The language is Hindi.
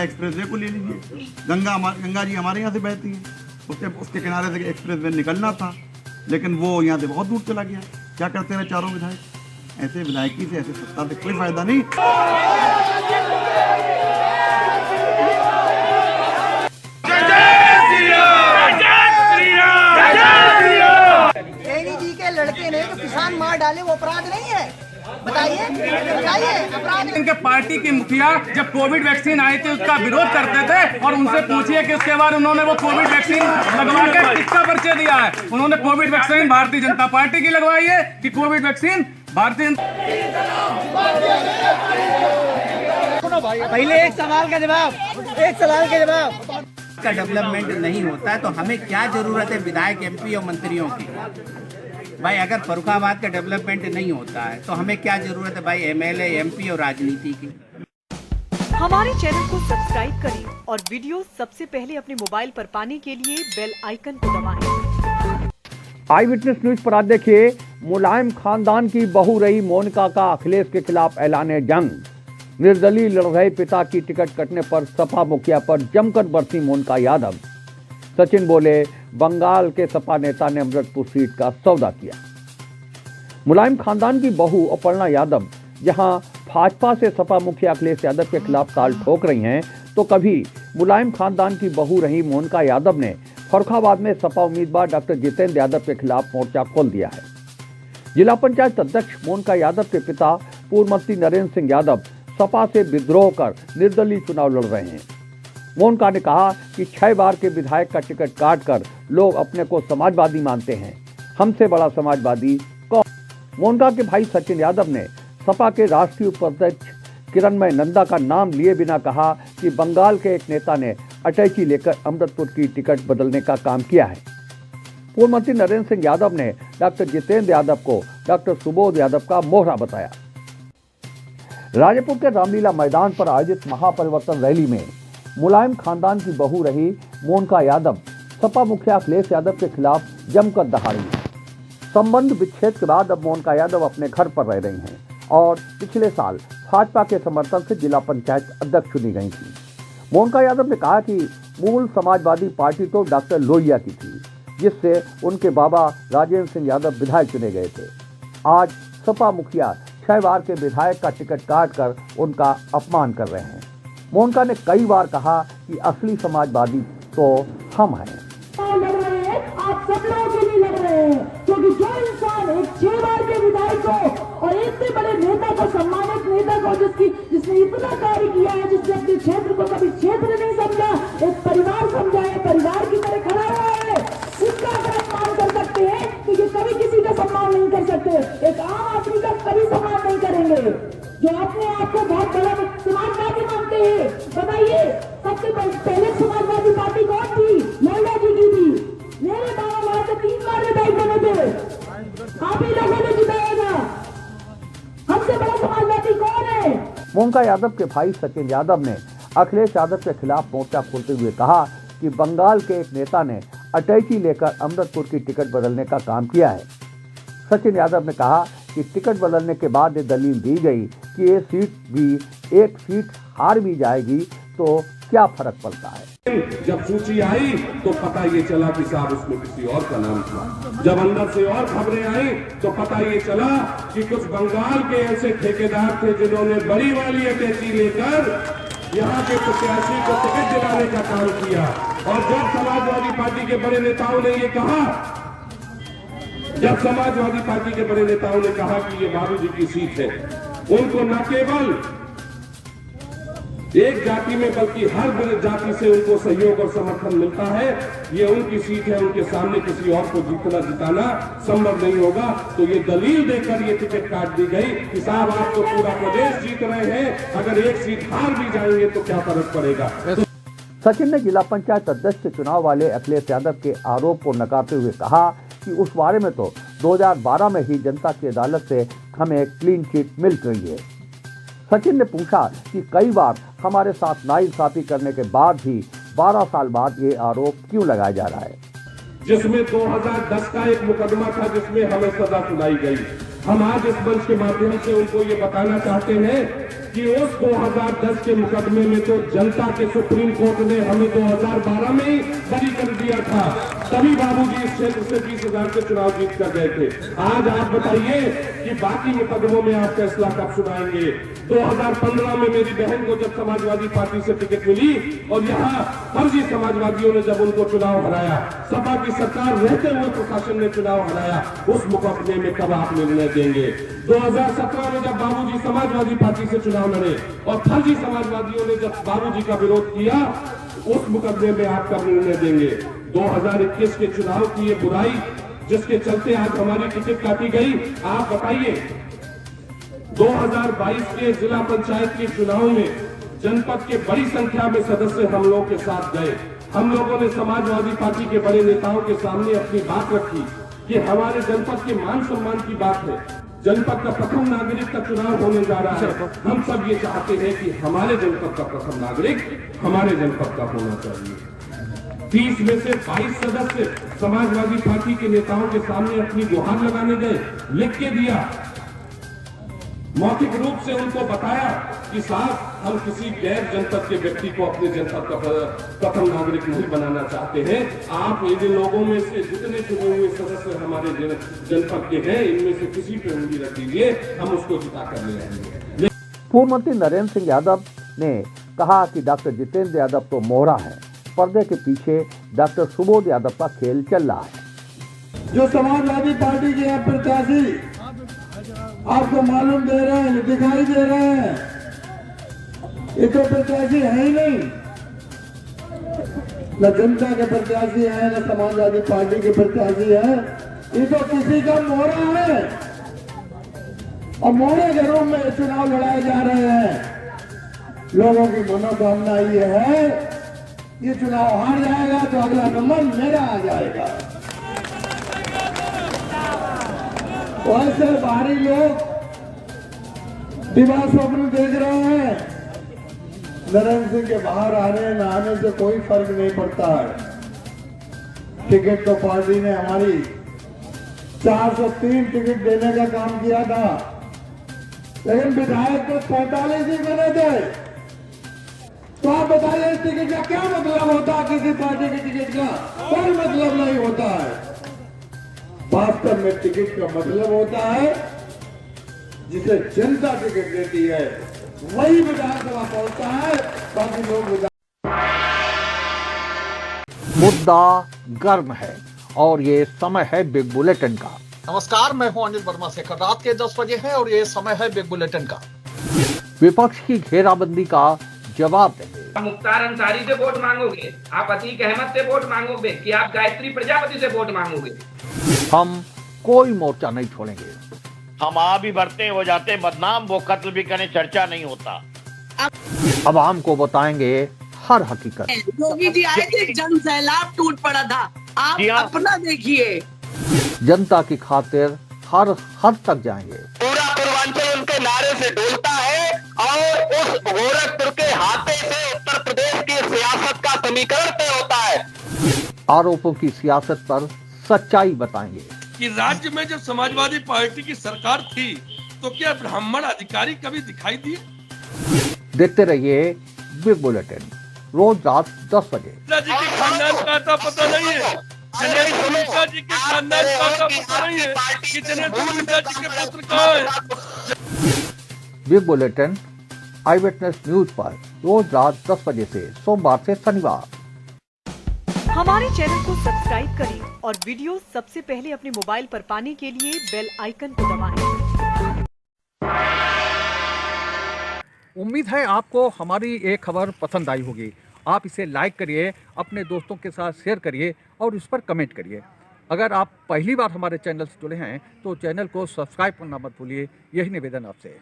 एक्सप्रेसवे को ले लीजिए, गंगा जी हमारे यहाँ से बहती है, उसके किनारे से एक्सप्रेसवे निकलना था, लेकिन वो यहाँ से बहुत दूर चला गया। क्या करते रहे चारों विधायक? ऐसे विधायकी से, ऐसे सत्ता से कोई फायदा नहीं। जी के लड़के ने तो किसान मार डाले, वो अपराध नहीं है? बताइए बताइए, अपराध। इनके पार्टी की मुखिया जब कोविड वैक्सीन आई थी उसका विरोध करते थे, और उनसे पूछिए कि उसके बाद उन्होंने वो कोविड वैक्सीन लगवा के किसका परिचय दिया है? उन्होंने Covid vaccine Bharatiya Janata party की लगवाई है कि कोविड वैक्सीन भारतीय। पहले एक सवाल का जवाब। का डेवलपमेंट नहीं होता है तो हमें क्या जरूरत है विधायक, एमपी और मंत्रियों की? भाई अगर फर्रुखाबाद का डेवलपमेंट नहीं होता है तो हमें क्या जरूरत है भाई एमएलए, एमपी और राजनीति की? हमारे चैनल को सब्सक्राइब करें और वीडियो सबसे पहले अपने मोबाइल पर पाने के लिए बेल आइकन को दबाएं। आई विटनेस न्यूज पर आज देखिए, मुलायम खानदान की बहू रही मोनिका का अखिलेश के खिलाफ ऐलान जंग। निर्दलीय लड़ रहे पिता की टिकट कटने पर सपा मुखिया पर जमकर बरसी मोनिका यादव। सचिन बोले, बंगाल के सपा नेता ने अमृतपुर सीट का सौदा किया। मुलायम खानदान की बहू अपर्णा यादव जहां भाजपा से सपा मुखिया अखिलेश यादव के खिलाफ ताल ठोक रही हैं, तो कभी मुलायम खानदान की बहू रही मोनिका यादव ने फर्रुखाबाद में सपा उम्मीदवार डॉक्टर जितेंद्र यादव के खिलाफ मोर्चा खोल दिया है। जिला पंचायत अध्यक्ष मोनिका यादव के पिता पूर्व मंत्री नरेंद्र सिंह यादव सपा से विद्रोह कर निर्दलीय चुनाव लड़ रहे हैं। मोनिका ने कहा कि 6 बार के विधायक का टिकट काटकर लोग अपने को समाजवादी मानते हैं, हमसे बड़ा समाजवादी कौन? मोनिका के भाई सचिन यादव ने सपा के राष्ट्रीय उपाध्यक्ष किरणमय नंदा का नाम लिए बिना कहा कि बंगाल के एक नेता ने अटैची लेकर अमृतपुर की टिकट बदलने का काम किया है। पूर्व मंत्री नरेंद्र सिंह यादव ने डॉक्टर जितेंद्र यादव को डॉक्टर सुबोध यादव का मोहरा बताया। राजेपुर के रामलीला मैदान पर आयोजित महापरिवर्तन रैली में मुलायम खानदान की बहू रही मोनिका यादव सपा मुखिया अखिलेश यादव के खिलाफ जमकर दहाड़ी। संबंध विच्छेद के बाद अब मोनिका यादव अपने घर पर रह रही हैं और पिछले साल भाजपा के समर्थन से जिला पंचायत अध्यक्ष चुनी गई थी। मोनिका यादव ने कहा कि मूल समाजवादी पार्टी तो डॉक्टर लोहिया की थी, जिससे उनके बाबा राजेंद्र सिंह यादव विधायक चुने गए थे। आज सपा मुखिया 6 बार के विधायक का टिकट काटकर उनका अपमान कर रहे हैं। मोनिका ने कई बार कहा कि असली समाजवादी तो हम हैं। आप सब लोगों के लिए लड़ रहे हैं, क्योंकि जो इंसान एक 6 बार के विधायक को और इतने बड़े नेता को, सम्मानित नेता को, जिसने इतना कार्य किया है, जिसने अपने क्षेत्र को कभी क्षेत्र नहीं समझा, एक परिवार समझा है, परिवार की तरह खड़ा हुआ है, उसका अगर सम्मान कर सकते हैं तो ये कभी किसी का सम्मान नहीं कर सकते। एक आम आदमी का कभी सम्मान नहीं करेंगे जो अपने आप को बहुत बड़ा समाजवादी मानते हैं। बताइए, सबसे पहले समाजवादी पार्टी कौन थी? लोहिया जी की थी। मेरे बाबा वहां से 3 बार विधायक बने थे, आप ही लोगों ने जिताया था। हमसे बड़ा समाजवादी कौन है? मोनिका यादव के भाई सचिन यादव ने अखिलेश यादव के खिलाफ मोर्चा खोलते हुए कहा कि बंगाल के एक नेता ने अटैची लेकर अमृतपुर की टिकट बदलने का काम किया है। सचिन यादव ने कहा कि टिकट बदलने के बाद ये दलील दी गई कि ये सीट भी एक सीट हार भी जाएगी तो क्या फर्क पड़ता है। जब सूची आई तो पता ये चला कि साहब उसमें किसी और का नाम था। जब अंदर से और खबरें आई तो पता ये चला कि कुछ बंगाल के ऐसे ठेकेदार थे जिन्होंने बड़ी वाली अटैची लेकर यहाँ के प्रत्याशी को टिकट दिलाने का काम किया। और जब समाजवादी पार्टी के बड़े नेताओं ने ये कहा, जब समाजवादी पार्टी के बड़े नेताओं ने कहा कि ये बाबू जी की सीट है, उनको न केवल एक जाति में बल्कि हर जाति से उनको सहयोग और समर्थन मिलता है। ये उनकी सीट है, उनके सामने किसी और को जिताना संभव नहीं होगा। तो ये दलील देकर ये टिकट काट दी गई कि साहब आप तो पूरा प्रदेश जीत रहे हैं, अगर एक सीट हार भी जाएंगे तो क्या फर्क पड़ेगा। सचिन ने जिला पंचायत अध्यक्ष चुनाव वाले अखिलेश यादव के आरोप को नकारते हुए कहा कि उस बारे में तो 2012 में ही जनता की अदालत से हमें क्लीन चिट मिल गई है। सचिन ने पूछा कि कई बार हमारे साथ नाइंसाफी करने के बाद भी 12 साल बाद ये आरोप क्यों लगाया जा रहा है। जिसमें 2010 का एक मुकदमा था जिसमें हमें सजा सुनाई गई, हम आज इस मंच के माध्यम से उनको ये बताना चाहते हैं कि उस 2010 के मुकदमे में तो जनता के सुप्रीम कोर्ट ने हमें 2012 में ही बरी कर दिया था, तभी बाबूजी इस क्षेत्र से 20,000 के चुनाव जीत कर गए थे। आज आप बताइए कि बाकी मुकदमों में आप फैसला कब सुनाएंगे? 2015 में मेरी बहन को जब समाजवादी पार्टी से टिकट मिली और यहाँ फर्जी समाजवादियों ने जब उनको चुनाव हराया, सपा की सरकार रहते हुए प्रशासन ने चुनाव हराया, उस मुकदमे में कब आप निर्णय देंगे? 2017 में जब बाबूजी समाजवादी पार्टी से चुनाव लड़े और फर्जी समाजवादियों ने जब बाबूजी का विरोध किया, उस मुकदमे में आप कब निर्णय देंगे? 2021 के चुनाव की ये बुराई जिसके चलते आज हमारी टिकट काटी गई, आप बताइए 2022 के जिला पंचायत के चुनाव में जनपद के बड़ी संख्या में सदस्य हम लोग के साथ गए। हम लोगों ने समाजवादी पार्टी के बड़े नेताओं के सामने अपनी बात रखी कि हमारे जनपद के मान सम्मान की बात है, जनपद का प्रथम नागरिक का चुनाव होने जा रहा है। हम सब ये चाहते हैं कि हमारे जनपद का प्रथम नागरिक हमारे जनपद का होना चाहिए। 30 में से 22 सदस्य समाजवादी पार्टी के नेताओं के सामने अपनी गुहार लगाने गए, लिख के दिया, मौखिक रूप से उनको बताया कि साहब हम किसी गैर जनपद के व्यक्ति को अपने जनपद का प्रथम नागरिक नहीं बनाना चाहते हैं। आप इन लोगों में से जितने चुने हुए सदस्य हमारे जनपद के हैं, इनमें से किसी पे उंगली रख दीजिए, हम उसको जिता कर ले आएंगे। पूर्व मंत्री नरेंद्र सिंह यादव ने कहा कि डॉक्टर जितेंद्र यादव तो मोहरा है, पर्दे के पीछे डॉक्टर सुबोध यादव का खेल चल रहा है। जो समाजवादी पार्टी के यहाँ प्रत्याशी आपको मालूम दे रहे हैं, दिखाई दे रहे हैं, ये तो प्रत्याशी है ही नहीं, न जनता के प्रत्याशी है न समाजवादी पार्टी के प्रत्याशी है, ये तो किसी का मोहरा है और मोहरे के रूप में चुनाव लड़ाए जा रहे हैं। लोगों की मनोकामना ये है, ये चुनाव हार जाएगा तो अगला नंबर मेरा आ जाएगा। वैसे बाहरी लोग दिवा स्वप्न देख रहे हैं, नरेंद्र सिंह के बाहर आने न आने से कोई फर्क नहीं पड़ता है। टिकट तो पार्टी ने हमारी 403 टिकट देने का काम किया था, लेकिन विधायक तो 45 ही बने थे। तो आप बताइए इस टिकट का क्या मतलब होता है? किसी पार्टी के टिकट का कोई मतलब नहीं होता है। वास्तव में टिकट का मतलब होता है जिसे जनता टिकट देती है, वही विधानसभा पहुंचता है, बाकी लोग मुद्दा गर्म है और ये समय है बिग बुलेटिन का। नमस्कार, मैं हूं अनिल वर्मा शेखर। रात के 10 बजे है और ये समय है बिग बुलेटिन का। विपक्ष की घेराबंदी का जवाब देंगे। मुख्तार अंसारी से वोट मांगोगे, आप अतीक अहमद से वोट मांगोगे कि आप गायत्री प्रजापति से वोट मांगोगे? हम कोई मोर्चा नहीं छोड़ेंगे। हम आ भी बढ़ते हो जाते बदनाम, वो कत्ल भी करें चर्चा नहीं होता। अब हमको बताएंगे हर हकीकत। योगी जी आए थे, जन सैलाब टूट पड़ा था, आप अपना देखिए। जनता की खातिर हर हद तक जाएंगे। पूरा पूर्वांचल उनके नारे से डोलता है और उस गोरखपुर के हाथे से उत्तर प्रदेश की सियासत का समीकरण तय होता है। आरोपों की सियासत पर सच्चाई बताएंगे कि राज्य में जब समाजवादी पार्टी की सरकार थी तो क्या ब्राह्मण अधिकारी कभी दिखाई दिए? देखते रहिए बिग बुलेटिन, रोज रात 10 बजे। जी के खानदान का आता पता नहीं है, जनेश्वर जी के खानदान का आता पता नहीं है कि जनेश्वर जी के पुत्र कहाँ है। बिग बुलेटिन आई विटनेस न्यूज पर रोज रात 10 बजे से सोमवार से शनिवार। हमारे चैनल को सब्सक्राइब करें और वीडियो सबसे पहले अपने मोबाइल पर पाने के लिए बेल आइकन को दबाएं। उम्मीद है आपको हमारी ये खबर पसंद आई होगी। आप इसे लाइक करिए, अपने दोस्तों के साथ शेयर करिए और उस पर कमेंट करिए। अगर आप पहली बार हमारे चैनल से जुड़े हैं तो चैनल को सब्सक्राइब करना मत भूलिए। यही निवेदन आपसे।